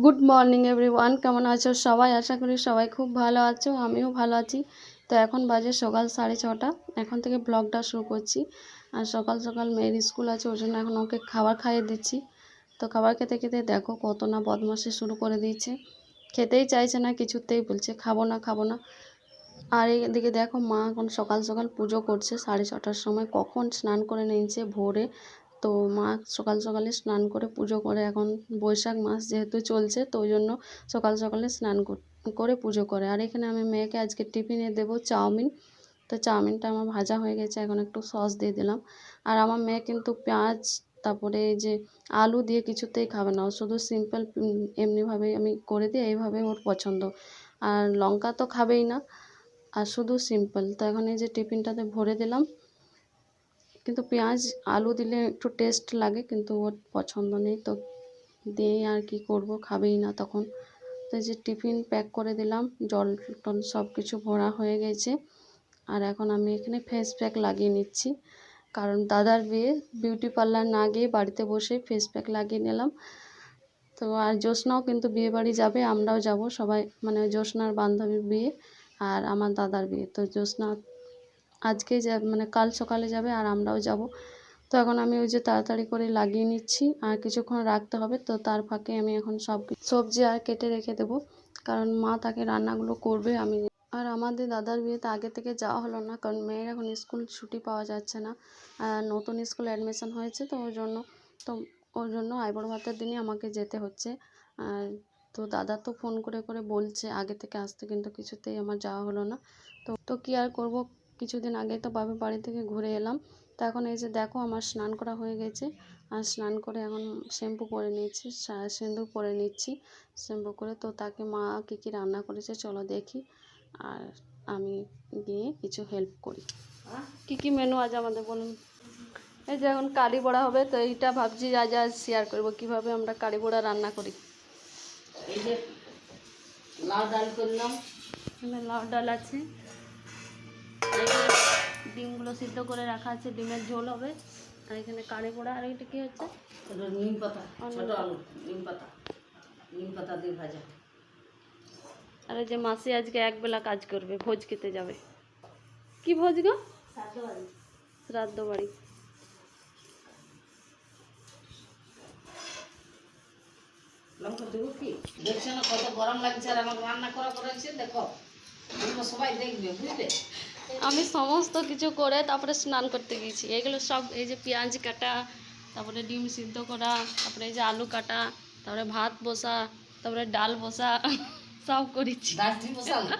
Good morning everyone, কেমন আছো সবাই? আশা করি সবাই খুব ভালো আছো, আমিও ভালো আছি। তো এখন বাজে সকাল 6:30। এখন থেকে ব্লগটা শুরু করছি। আর সকাল সকাল মেয়ের স্কুল আছে, ওই জন্য এখন ওকে খাবার খাইয়ে দিচ্ছি। তো খাবার খেতে খেতে দেখো কত না বদমাশি শুরু করে দিয়েছে। খেতেই চাইছে না, কিছুতেই বলছে খাবো না খাবো না। আর এদিকে দেখো মা এখন সকাল সকাল পুজো করছে 6:30টার সময়। কখন স্নান করে নিয়েছে ভোরে। তো মা সকাল সকালে স্নান করে পুজো করে, এখন বৈশাখ মাস যেহেতু চলছে তো ওই জন্য সকাল সকালে স্নান করে পুজো করে। আর এখানে আমি মেয়েকে আজকে টিফিনে দেবো চাউমিন। তো চাউমিনটা আমার ভাজা হয়ে গেছে, এখন একটু সস দিয়ে দিলাম। আর আমার মেয়ে কিন্তু পেঁয়াজ তারপরে এই যে আলু দিয়ে কিছুতেই খাবে না, ও শুধু সিম্পল এমনিভাবেই আমি করে দিই, এইভাবে ওর পছন্দ। আর লঙ্কা তো খাবেই না, আর শুধু সিম্পল। তো এখন এই যে টিফিনটাতে ভরে দিলাম, কিন্তু পেঁয়াজ আলু দিলে একটু টেস্ট লাগে, কিন্তু ওর পছন্দ নেই। তো দিয়ে আর কি করব, খাবেই না তখন। তো এই যে টিফিন প্যাক করে দিলাম, জল টল সব কিছু ভরা হয়ে গেছে। আর এখন আমি এখানে ফেস প্যাক লাগিয়ে নিচ্ছি, কারণ দাদার বিয়ে, বিউটি পার্লার না গিয়ে বাড়িতে বসে ফেস প্যাক লাগিয়ে নিলাম। তো আর জ্যোৎস্নাও কিন্তু বিয়ে বাড়ি যাবে, আমরাও যাব সবাই, মানে জ্যোৎস্নার বান্ধবীর বিয়ে আর আমার দাদার বিয়ে। তো জ্যোৎস্না আজকে মানে কাল সকালে যাবে আর আমরাও যাব। তো এখন আমি ওই যে তাড়াতাড়ি করে লাগিয়ে নিচ্ছি, আর কিছুক্ষণ রাখতে হবে। তো তার ফাঁকে আমি এখন সব সবজি আর কেটে রেখে দেবো, কারণ মা তাকে রান্নাগুলো করবে। আর আমাদের দাদার বিয়েতে আগে থেকে যাওয়া হলো না, কারণ মেয়ের এখন স্কুল ছুটি পাওয়া যাচ্ছে না। আর নতুন স্কুল অ্যাডমিশন হয়েছে, তো ওই জন্য আইবুড়ো ভাতের দিনই আমাকে যেতে হচ্ছে। আর তো দাদা তো ফোন করে করে বলছে আগে থেকে আসতে, কিন্তু কিছুতেই আমার যাওয়া হলো না। তো কি আর করব, কিছুদিন আগেই তো বাপের বাড়ি থেকে ঘুরে এলাম। তো এখন এই যে দেখো আমার স্নান করা হয়ে গেছে। আর স্নান করে এখন শ্যাম্পু করে নিয়েছি, সিঁদুর পরে নিচ্ছি। শ্যাম্পু করে তো তাকে মা কী কী রান্না করেছে চলো দেখি, আর আমি গিয়ে কিছু হেল্প করি। কি কি মেনু আজ আমাদের বলুন? এই যে এখন কারি বড়া হবে, তো এইটা ভাবছি আজ শেয়ার করবো কীভাবে আমরা কারি বড়া রান্না করি। এই যে লাউ ডাল করলাম, এখানে লাউ ডাল আছে, ডিমগুলো সিদ্ধ করে রাখা আছে, ডিমের ঝোল হবে। আর এখানে কারি পোড়া, আর এটা কি হচ্ছে? এটা নিম পাতা, ছোট আলু, নিম পাতা দিয়ে ভাজা। আর এই যে মাসি আজকে একবেলা কাজ করবে, ভোজ খেতে যাবে। কি ভোজ গো? শ্রাদ্ধ বাড়ি। লঙ্কা দেবো কি? দেখছো না কত গরম লাগছে, আর আমাকে রান্না করা করেছে দেখো, তোমরা সবাই দেখবে বুঝলে। আমি সমস্ত কিছু করে তারপরে স্নান করতে গেছি। এগুলো সব, এই যে পেঁয়াজ কাটা, তারপরে ডিম সিদ্ধ করা, তারপরে এই যে আলু কাটা, তারপরে ভাত বসা, তারপরে ডাল বসা, সব করেছি। ডাস্টবিন বসালে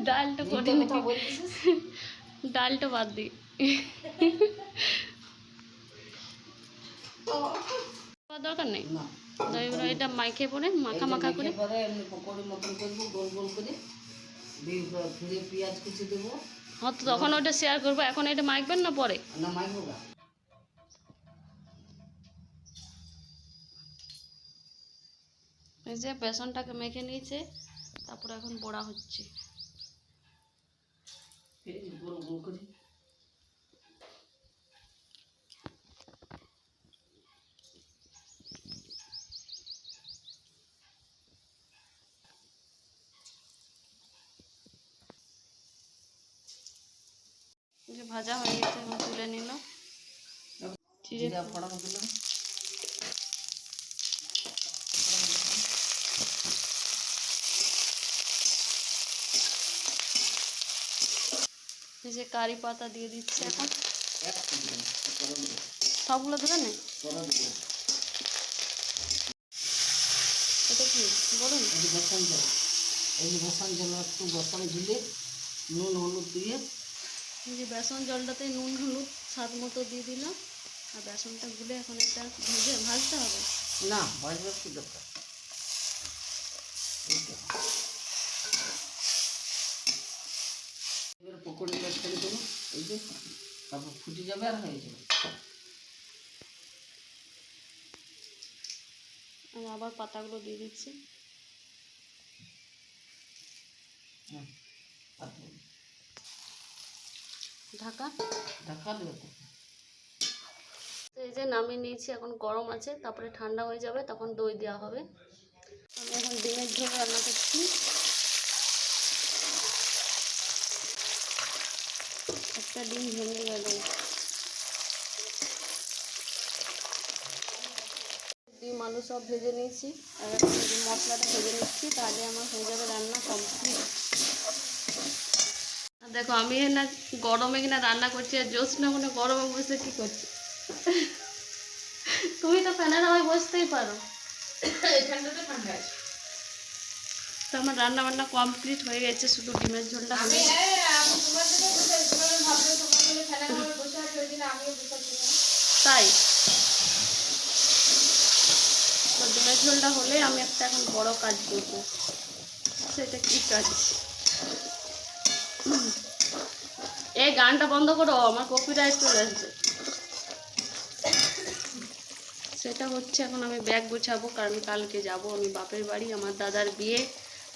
ডালটা করি, কথা বলতেছিস। ডালটা বাদ দিই। দরকার নেই, না তো এবার এটা মাখে পরে মাখা মাখা করে পরে এমনি পকোড়ি মতন করবো, গোল গোল করে ফিরে পেঁয়াজ কুচি দেবো। হ্যাঁ, তো তখন ওটা শেয়ার করবো। এখন এটা মাখবেন না পরে? না মাখবো না। এই যে বেসনটাকে মেখে নিয়েছে, তারপরে এখন বড়া হচ্ছে। গোল গোল করে যে ভাজা হয়ে গেছে, এখন তুলে নিল। জিরা ফোড়ন দিলাম। এই যে কারি পাতা দিয়ে দিচ্ছে এখন। এক দিলাম, সবগুলো দেবেন না? এটা কি বলুন? এই যে বেসন জল, এই যে বেসন জল একটু বেসন ঢেলে নুন হলুদ দিয়ে। এই যে বেসন জলটাতে নুন হলুদ স্বাদ মতো দিয়ে দিলাম। আর বেসনটা গুলে এখন এটা ভাজতে হবে। না ভাজবার কি দরকার, এবার পকোড়িগুলো ছেড়ে দেবো। এই যে তারপর ফুটে যাবে আর হয়ে যাবে। আমি আবার পাতাগুলো দিয়ে দিচ্ছি। ঢাকা ঢাকা দেবে তো। তো এই যে নামিয়ে নিয়েছি, এখন গরম আছে, তারপরে ঠান্ডা হয়ে যাবে তখন দই দেওয়া হবে। আমি এখন ডিমের ঝোল রান্না করছি। একটা ডিম ভেঙে গেল। ডিম আলু সব ভেজে নিয়েছি, আর এখন মশলাটা ভেজে নিচ্ছি, তাহলে আমার হয়ে যাবে রান্না কমপ্লিট। আর দেখো আমি না গরমে কিনা রান্না করছি, আর জ্যোৎস্না মনে গরমে বসে কি করছি। তুমি তো ফ্যানের হাওয়ায় বসতেই পারো। এখানটাতে ঠান্ডা আছে। তো আমার রান্না বান্না কমপ্লিট হয়ে গেছে, শুধু ডিমের ঝোলটা আমি হবে। আমি তোমার জন্য বসে তোমার ভাবলে তোমার বলে ফ্যানের মধ্যে বসে আছে, ওই দিন আমিও বসে আছি। তাই তো ডিমের ঝোলটা হলে আমি একটা এখন বড় কাজ করবো। সেটা কি কাজ? এই গানটা বন্ধ করো, আমার কপিরাইট চলে আসবে। সেটা হচ্ছে এখন আমি ব্যাগ গোছাবো, কারণ কালকে যাব আমি বাপের বাড়ি, আমার দাদার বিয়ে।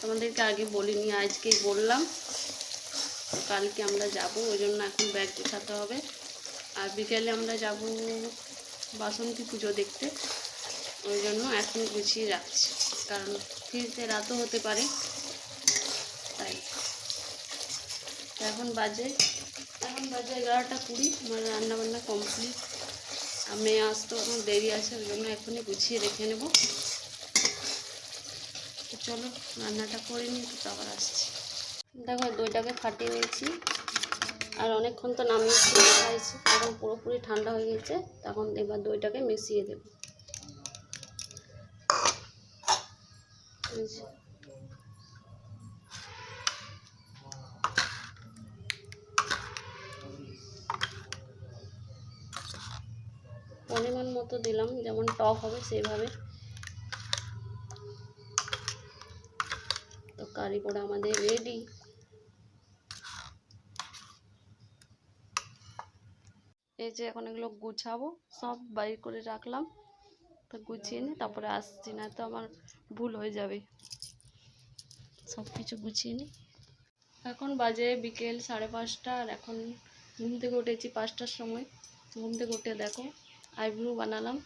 তোমাদেরকে আগে বলিনি, আজকেই বললাম। কালকে আমরা যাব, ওই জন্য এখন ব্যাগ গোছাতে হবে। আর বিকেলে আমরা যাব বাসন্তী পুজো দেখতে, ওই জন্য এখন গুছিয়ে রাখছি, কারণ ফিরতে রাতও হতে পারে। তাই এখন বাজে 11টা 20। আমার রান্নাবান্না কমপ্লিট। আর মেয়ে আসতে এখন দেরি আছে, ওই জন্য এখনই গুছিয়ে রেখে নেব। তো চলো রান্নাটা করে নিই, তো আবার আসছি। দেখো দইটাকে ফাটিয়ে নিয়েছি, আর অনেকক্ষণ তো নামিয়েছি, খাইছি, এখন পুরোপুরি ঠান্ডা হয়ে গেছে। তখন এবার দইটাকে মিশিয়ে দেব। পরিমাণ মতো দিলাম, যেমন টক হবে সেইভাবে। তো কারি পোড়া আমাদের রেডি। এই যে এখন এগুলো গুছাবো, সব বাইর করে রাখলাম। তো গুছিয়ে নিই, তারপরে আসছি, না তো আমার ভুল হয়ে যাবে। সব কিছু গুছিয়ে নিই। এখন বাজে বিকেল 5:30, আর এখন ঘুম থেকে উঠেছি 5টার সময়। ঘুম থেকে উঠে দেখো আইব্রো বানালাম।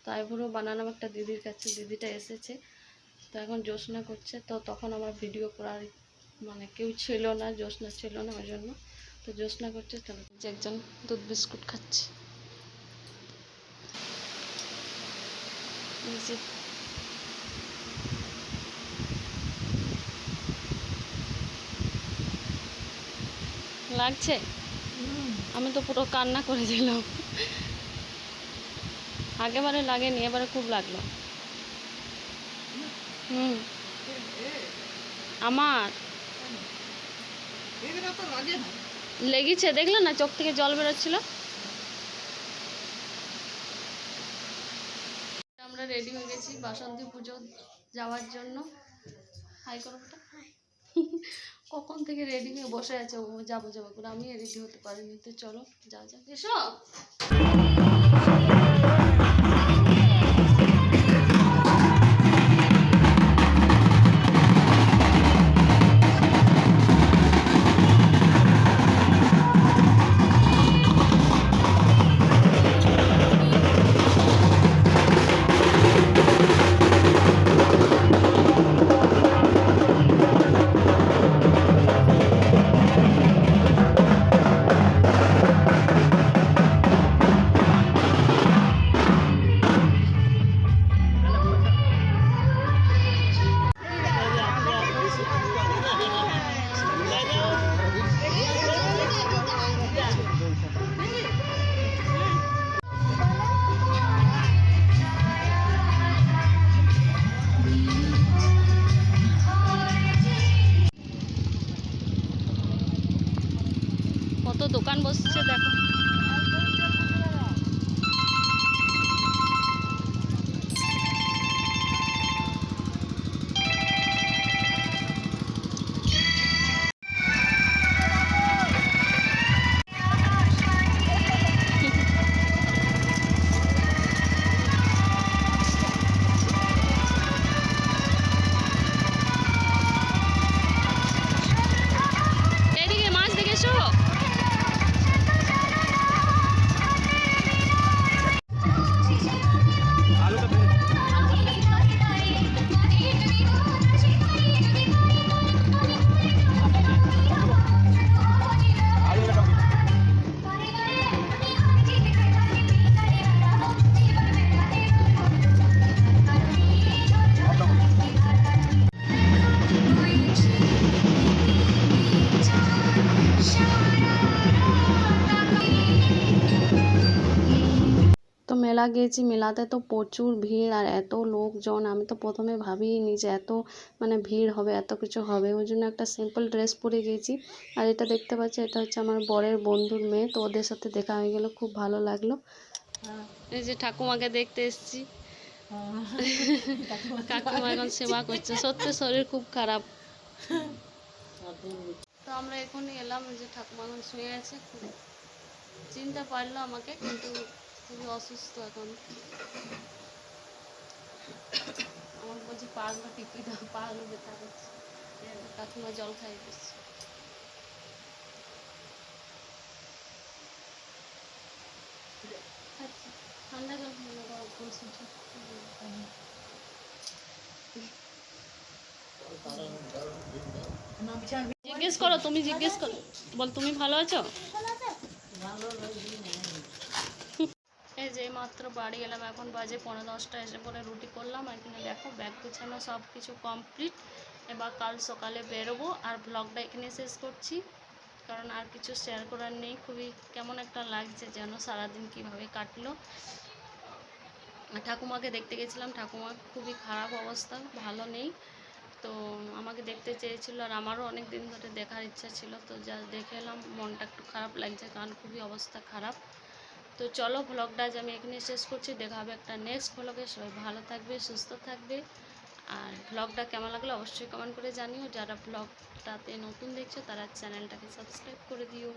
তো আইব্রো বানালাম একটা দিদির কাছে, দিদিটা এসেছে। তো এখন জ্যোৎস্না করছে, তো তখন আমার ভিডিও করার মানে কেউ ছিল না, জ্যোৎস্না ছিল না, ওই জন্য। তো জ্যোৎস্না করছে, চলো যে একজন দুধ বিস্কুট খাচ্ছে। লাগছে? আমি তো পুরো কান্না করে দিলাম। আগেবারে লাগেনি, এবারে খুব লাগলো। আমার লেগেছে, দেখলে না চোখ থেকে জল বেরোচ্ছিল। আমরা রেডি হয়ে গেছি বাসন্তী পুজো যাওয়ার জন্য। হাই করো বেটা। কখন থেকে রেডি হয়ে বসে আছে, ও যাবো যাবো করে, আমি রেডি হতে পারিনি। তো চলো যাও যাও, এসো। কত দোকান বসছে দেখো। এদিকে মাছ দেখে এসো। গিয়েছি মেলাতে, তো প্রচুর ভিড় আর এত লোকজন, আমি তো প্রথমে ভাবিনি যে এত মানে ভিড় হবে, এত কিছু হবে। ওই জন্য একটা সিম্পল ড্রেস পরে গিয়েছি। আর এটা দেখতে পাচ্ছি, এটা হচ্ছে আমার বরের বন্ধুর মেয়ে, তো ওদের সাথে দেখা হয়ে গেল, খুব ভালো লাগলো। এই যে ঠাকুমাকে দেখতে এসেছি, কাকিমা এখন সেবা করছে, সত্যি শরীর খুব খারাপ। তো আমরা এখনই এলাম, এই যে ঠাকুমা এখন শুয়ে আছে, খুব চিনতে পারলো আমাকে, কিন্তু খুবই অসুস্থ এখন। আমার বলছি পাগুলো টিপি দাও, পাগুলো ব্যথা করছে। কাকিমা জল খাইয়ে দিচ্ছে। আচ্ছা, ঠান্ডা জল খেয়ে গরম করছি। জিজ্ঞেস করো, তুমি জিজ্ঞেস করো, বল তুমি ভালো আছো? এই যে মাত্র বাড়ি এলাম, এখন বাজে 9:45, এসে পরে রুটি করলাম। আর এখানে দেখো ব্যাগ গুছানো সব কিছু কমপ্লিট। এবার কাল সকালে বেরোবো। আর ব্লগটা এখানে শেষ করছি, কারণ আর কিছু শেয়ার করার নেই। খুবই কেমন একটা লাগছে যেন, সারাদিন কিভাবে কাটলো। ঠাকুমাকে দেখতে গেছিলাম, ঠাকুমা খুবই খারাপ অবস্থা, ভালো নেই। তো আমাকে দেখতে চেয়েছিল, আর আমারও অনেক দিন ধরে দেখার ইচ্ছা ছিল। তো যা দেখে এলাম, মনটা একটু খারাপ লাগছে, কারণ খুবই অবস্থা খারাপ। তো চলো, ব্লগটা আজ আমি এখানে শেষ করছি। দেখা হবে একটা নেক্সট ব্লগে। সবাই ভালো থাকবে, সুস্থ থাকবে। আর ব্লগটা কেমন লাগলো অবশ্যই কমেন্ট করে জানিও। যারা ব্লগটাতে নতুন দেখছো তারা চ্যানেলটাকে সাবস্ক্রাইব করে দিও।